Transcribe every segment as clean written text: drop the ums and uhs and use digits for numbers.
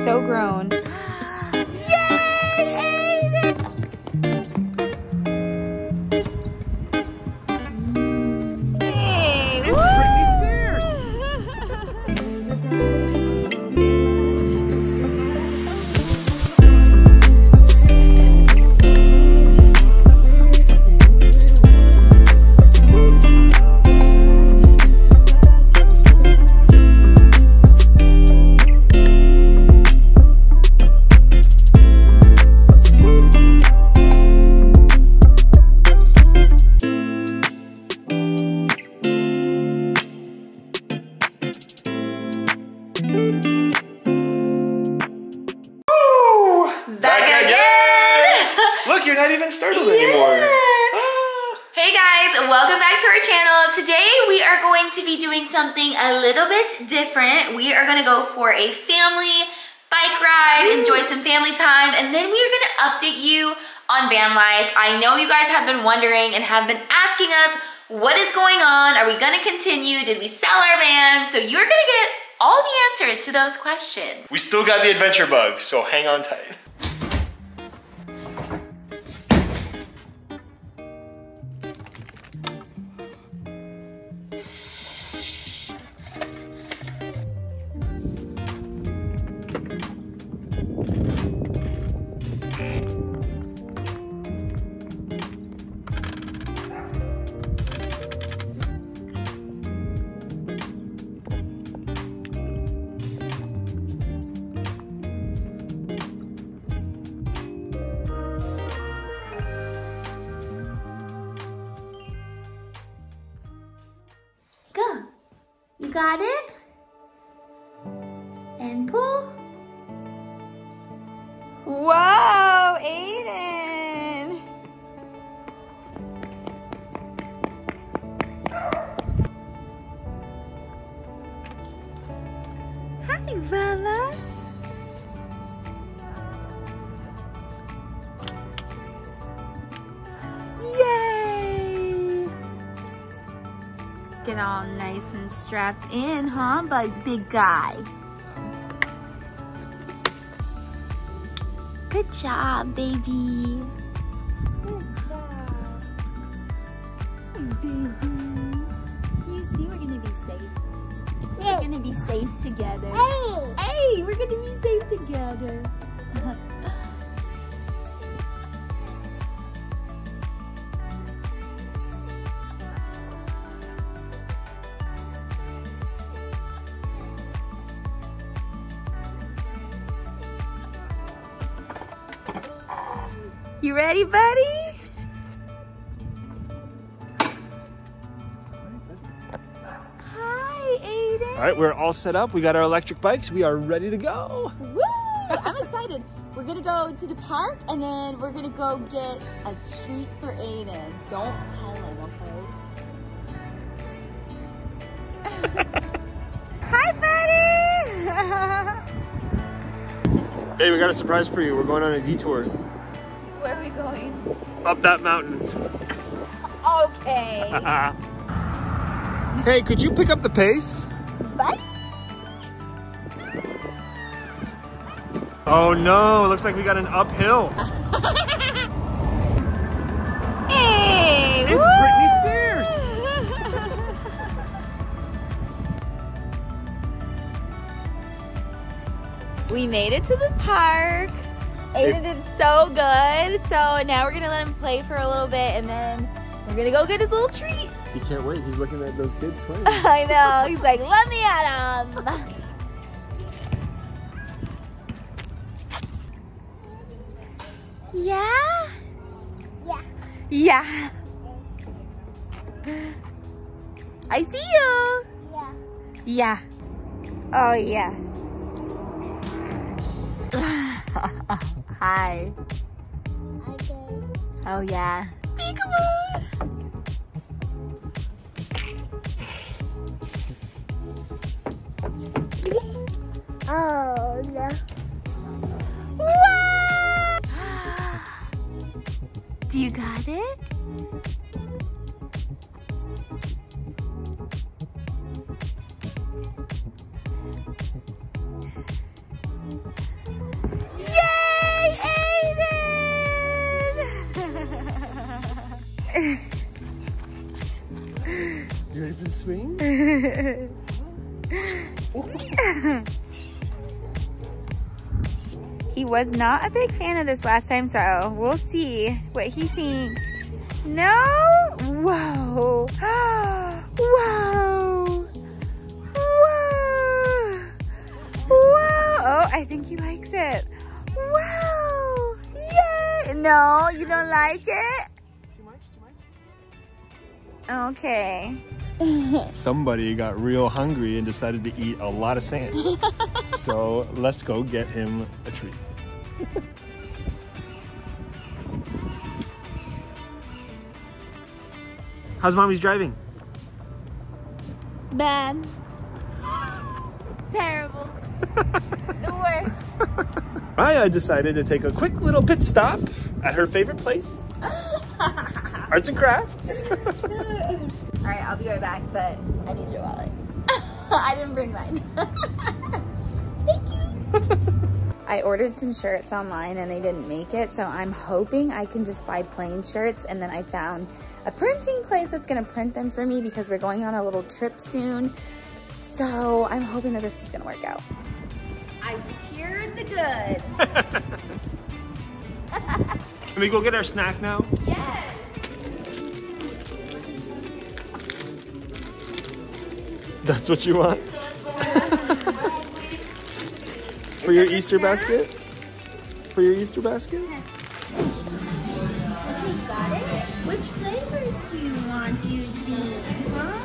so grown. You're not even startled anymore. Hey guys, welcome back to our channel. Today we are going to be doing something a little bit different. We are gonna go for a family bike ride, enjoy some family time, and then we're gonna update you on van life. I know you guys have been wondering and have been asking us, what is going on? Are we gonna continue? Did we sell our van? So you're gonna get all the answers to those questions. We still got the adventure bug, so hang on tight. You got it? And pull. Whoa, Aiden! Hi, Bella. Yay! Get all nice and strapped in, huh, big guy? Good job, baby. Good job. Hey, baby. You see, we're gonna be safe. We're gonna be safe together. Hey, we're gonna be safe together. You ready, buddy? Hi, Aiden. All right, we're all set up. We got our electric bikes. We are ready to go. Woo! I'm excited. We're gonna go to the park and then we're gonna go get a treat for Aiden. Don't tell him, okay? Hi, buddy! Hey, we got a surprise for you. We're going on a detour. Where are we going? Up that mountain. Okay. Hey, could you pick up the pace? Bye. Oh no, looks like we got an uphill. Hey! It's Britney Spears. We made it to the park. Aiden did so good. So now we're gonna let him play for a little bit and then we're gonna go get his little treat. He can't wait. He's looking at those kids playing. I know. He's like, let me at him. Yeah? Yeah. Yeah. I see you. Yeah. Yeah. Oh, yeah. Hi. Okay. Oh, yeah. Peekaboo. Oh, no. Wow! Do you got it? swing. He was not a big fan of this last time, so we'll see what he thinks. No? Whoa. Whoa. Whoa. Whoa. Oh, I think he likes it. Whoa. Yay. No, you don't like it? Too much? Okay. Somebody got real hungry and decided to eat a lot of sand. So let's go get him a treat. How's mommy's driving? Bad. Terrible. The worst. Maya decided to take a quick little pit stop at her favorite place, Arts and Crafts. All right, I'll be right back, but I need your wallet. I didn't bring mine. Thank you. I ordered some shirts online and they didn't make it, so I'm hoping I can just buy plain shirts, and then I found a printing place that's gonna print them for me because we're going on a little trip soon. So I'm hoping that this is gonna work out. I secured the goods. Can we go get our snack now? Yes. That's what you want? For your Easter basket? For your Easter basket? Okay, got it. Which flavors do you want, do you think? Huh?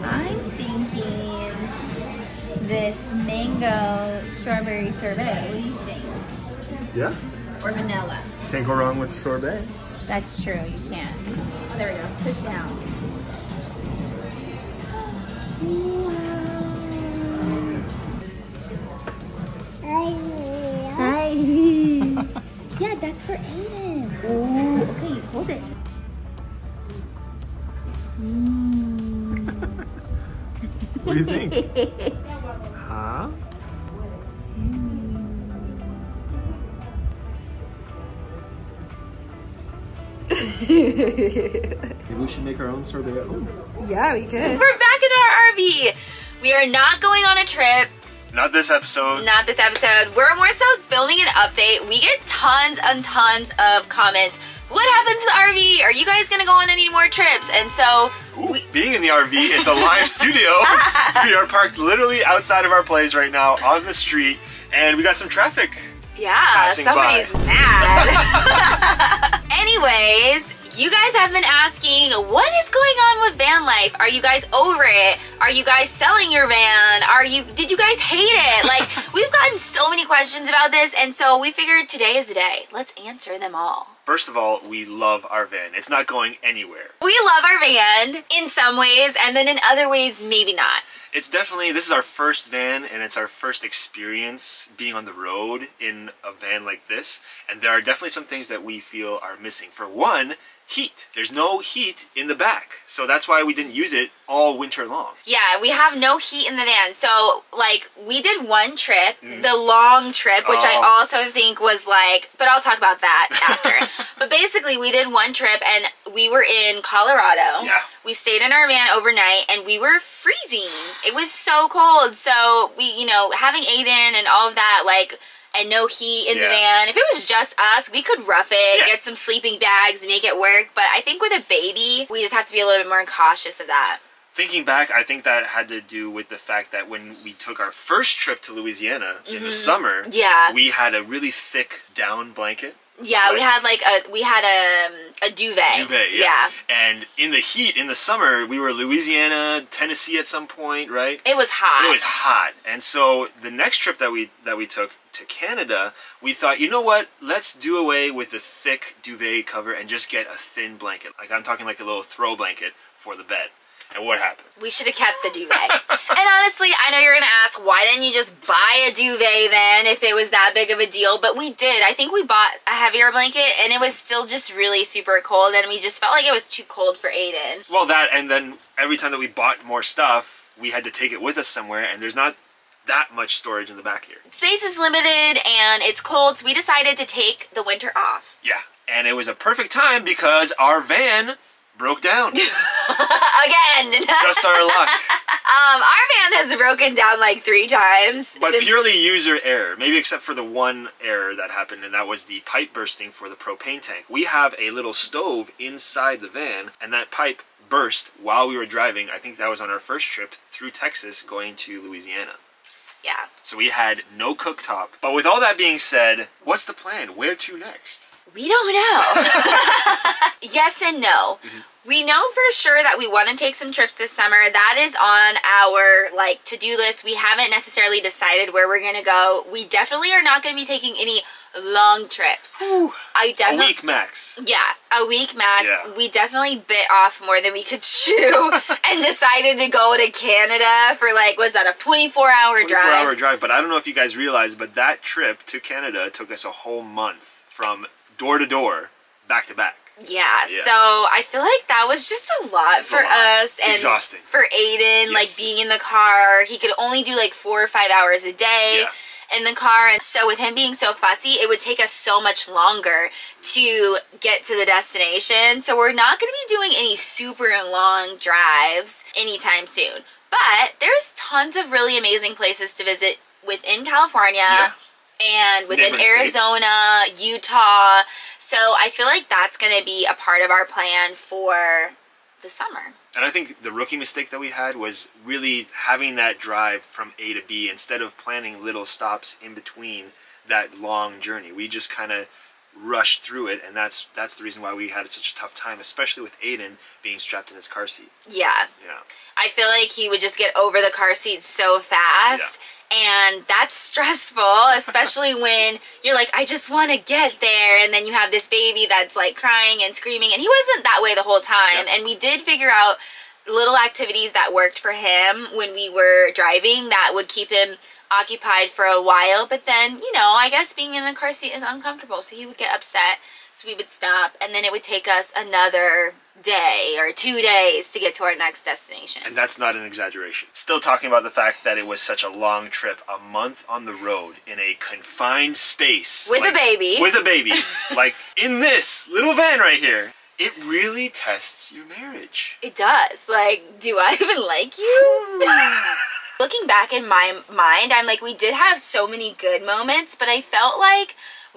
I'm thinking this mango strawberry sorbet. What do you think? Yeah. Or vanilla? Can't go wrong with sorbet. That's true, you can't. Oh, there we go. Push down. Hi. Yeah, that's for Aiden. Oh, okay, hold it. What do you think? Huh? Maybe we should make our own sorbet at home. Yeah, we could. We're back in our RV. We are not going on a trip. Not this episode. Not this episode. We're more so filming an update. We get tons and tons of comments. What happened to the RV? Are you guys gonna go on any more trips? And so, being in the RV, it's a live studio. We are parked literally outside of our place right now on the street, and we got some traffic. Yeah, somebody's mad. Anyways, you guys have been asking, what is going on with van life? Are you guys over it? Are you guys selling your van? Did you guys hate it? Like, we've gotten so many questions about this, and so we figured today is the day. Let's answer them all. First of all, we love our van. It's not going anywhere. We love our van in some ways, and then in other ways, maybe not. It's definitely, this is our first van, and it's our first experience being on the road in a van like this. And there are definitely some things that we feel are missing. For one, heat. There's no heat in the back. So that's why we didn't use it all winter long. Yeah, we have no heat in the van. So, like, we did one trip, the long trip, which I also think was like, but I'll talk about that after. But basically, we did one trip, and we were in Colorado. Yeah. We stayed in our van overnight, and we were freezing. It was so cold. So, we, you know, having Aiden and all of that, like, and no heat in the van. If it was just us, we could rough it, get some sleeping bags, make it work. But I think with a baby, we just have to be a little bit more cautious of that. Thinking back, I think that had to do with the fact that when we took our first trip to Louisiana in the summer, we had a really thick down blanket. Yeah, right? we had a duvet. Yeah. And in the heat, in the summer, we were Louisiana, Tennessee at some point, right? It was hot. It was hot. And so the next trip that we took to Canada, we thought, you know what? Let's do away with the thick duvet cover and just get a thin blanket. Like, I'm talking like a little throw blanket for the bed. And what happened? We should have kept the duvet. And honestly, I know you're going to ask, why didn't you just buy a duvet then if it was that big of a deal? But we did. I think we bought a heavier blanket, and it was still just really super cold, and we just felt like it was too cold for Aiden. Well, that, and then every time that we bought more stuff, we had to take it with us somewhere, and there's not that much storage in the back here. Space is limited, and it's cold, so we decided to take the winter off. Yeah, and it was a perfect time because our van broke down. Again. Just our luck. Our van has broken down like 3 times. But purely user error, maybe except for the one error that happened, and that was the pipe bursting for the propane tank. We have a little stove inside the van, and that pipe burst while we were driving. I think that was on our first trip through Texas going to Louisiana. Yeah. So we had no cooktop. But with all that being said, what's the plan? Where to next? We don't know. Yes and no. We know for sure that we want to take some trips this summer. That is on our like to-do list. We haven't necessarily decided where we're going to go. We definitely are not going to be taking any long trips. Whew. A week max. Yeah, a week max. Yeah. We definitely bit off more than we could chew and decided to go to Canada for like, was that a 24-hour drive? 24-hour drive, but I don't know if you guys realize, but that trip to Canada took us a whole month from door to door, back to back. Yeah, so I feel like that was just a lot for us. And exhausting. For Aiden, like being in the car, he could only do like 4 or 5 hours a day in the car. And so with him being so fussy, it would take us so much longer to get to the destination. So we're not going to be doing any super long drives anytime soon. But there's tons of really amazing places to visit within California. And within Arizona, Utah. So I feel like that's going to be a part of our plan for the summer. And I think the rookie mistake that we had was really having that drive from A to B instead of planning little stops in between that long journey. We just kind of rushed through it, and that's the reason why we had such a tough time, especially with Aiden being strapped in his car seat. Yeah. I feel like he would just get over the car seat so fast. And that's stressful, especially when you're like, I just want to get there. And then you have this baby that's like crying and screaming. And he wasn't that way the whole time. And we did figure out little activities that worked for him when we were driving that would keep him occupied for a while. But then, you know, I guess being in the car seat is uncomfortable. So he would get upset. So we would stop. And then it would take us another day or 2 days to get to our next destination. And that's not an exaggeration. Still talking about the fact that it was such a long trip, a month on the road in a confined space. With a baby. With a baby. Like in this little van right here. It really tests your marriage. It does. Like, do I even like you? Looking back in my mind, I'm like, we did have so many good moments, but I felt like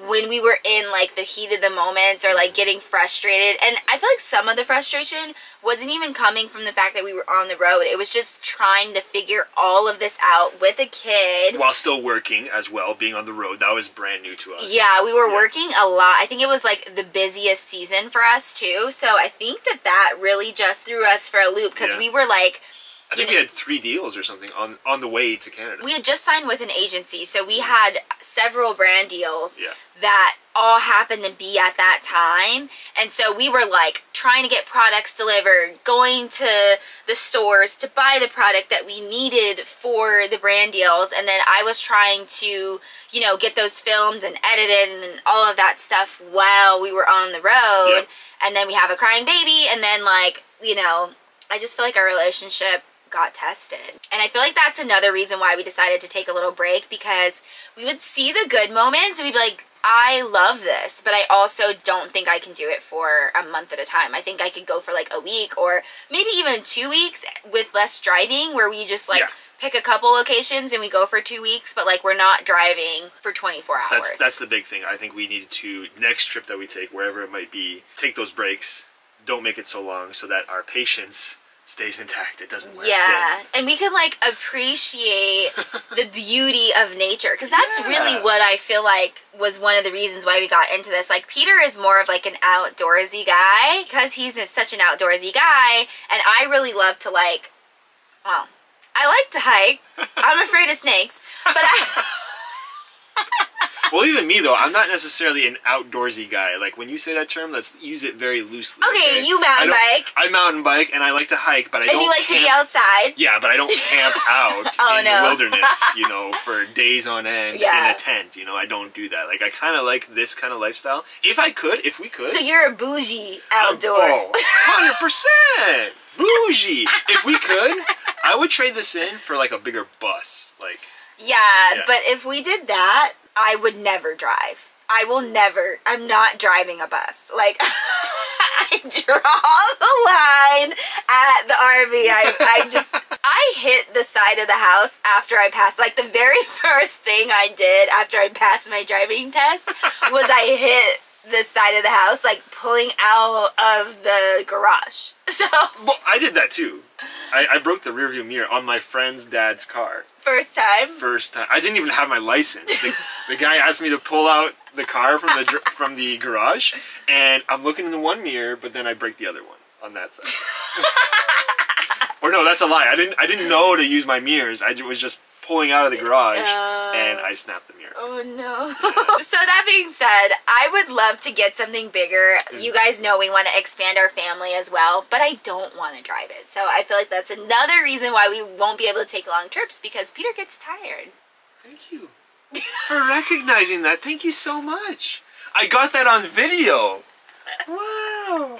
when we were in like the heat of the moments or like getting frustrated, and I feel like some of the frustration wasn't even coming from the fact that we were on the road. It was just trying to figure all of this out with a kid. While still working as well, being on the road. That was brand new to us. Yeah, we were working a lot. I think it was like the busiest season for us too. So I think that that really just threw us for a loop because we were like, I think we had 3 deals or something on the way to Canada. We had just signed with an agency, so we had several brand deals that all happened to be at that time. And so we were like trying to get products delivered, going to the stores to buy the product that we needed for the brand deals. And then I was trying to, you know, get those filmed and edited and all of that stuff while we were on the road. And then we have a crying baby, and then like, you know, I just feel like our relationship got tested. And I feel like that's another reason why we decided to take a little break, because we would see the good moments and we'd be like, I love this, but I also don't think I can do it for a month at a time. I think I could go for like a week or maybe even 2 weeks with less driving, where we just like pick a couple locations and we go for 2 weeks, but like we're not driving for 24 hours. That's the big thing. I think we need to, next trip that we take, wherever it might be, take those breaks. Don't make it so long so that our patience stays intact. It doesn't wear thin. And we can like appreciate the beauty of nature, because that's really what I feel like was one of the reasons why we got into this. Like, Peter is more of like an outdoorsy guy because he's such an outdoorsy guy, and I really love to like, well, I like to hike. I'm afraid of snakes, but Well, even me though, I'm not necessarily an outdoorsy guy. Like, when you say that term, let's use it very loosely. Okay, you mountain bike. I mountain bike and I like to hike, but I don't. And you like to be outside. Yeah, but I don't camp out in the wilderness, you know, for days on end in a tent. You know, I don't do that. Like, I kind of like this kind of lifestyle. If we could. So you're a bougie outdoor. 100% bougie. If we could, I would trade this in for like a bigger bus. Like. Yeah, but if we did that, I would never drive. I will never. I'm not driving a bus. Like, I draw the line at the RV. I hit the side of the house after I passed. Like, the very first thing I did after I passed my driving test was I hit the side of the house, like pulling out of the garage. So, well, I did that too. I broke the rearview mirror on my friend's dad's car. First time? First time. I didn't even have my license. The guy asked me to pull out the car from the garage, and I'm looking in the one mirror, but then I break the other one on that side. Or no, that's a lie. I didn't know to use my mirrors. I was just pulling out of the garage, and I snapped the mirror. Oh no. Yeah. So that being said, I would love to get something bigger. You guys know we want to expand our family as well, but I don't want to drive it. So I feel like that's another reason why we won't be able to take long trips, because Peter gets tired. Thank you for recognizing that. Thank you so much. I got that on video. Wow.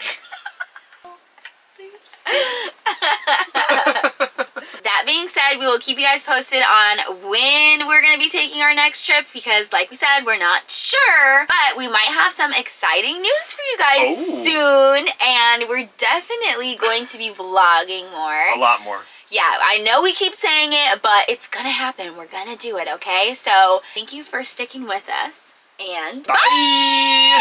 That being said, we will keep you guys posted on when we're going to be taking our next trip, because like we said, we're not sure, but we might have some exciting news for you guys soon, and we're definitely going to be vlogging more. A lot more. Yeah, I know we keep saying it, but it's going to happen. We're going to do it, okay? So thank you for sticking with us, and bye!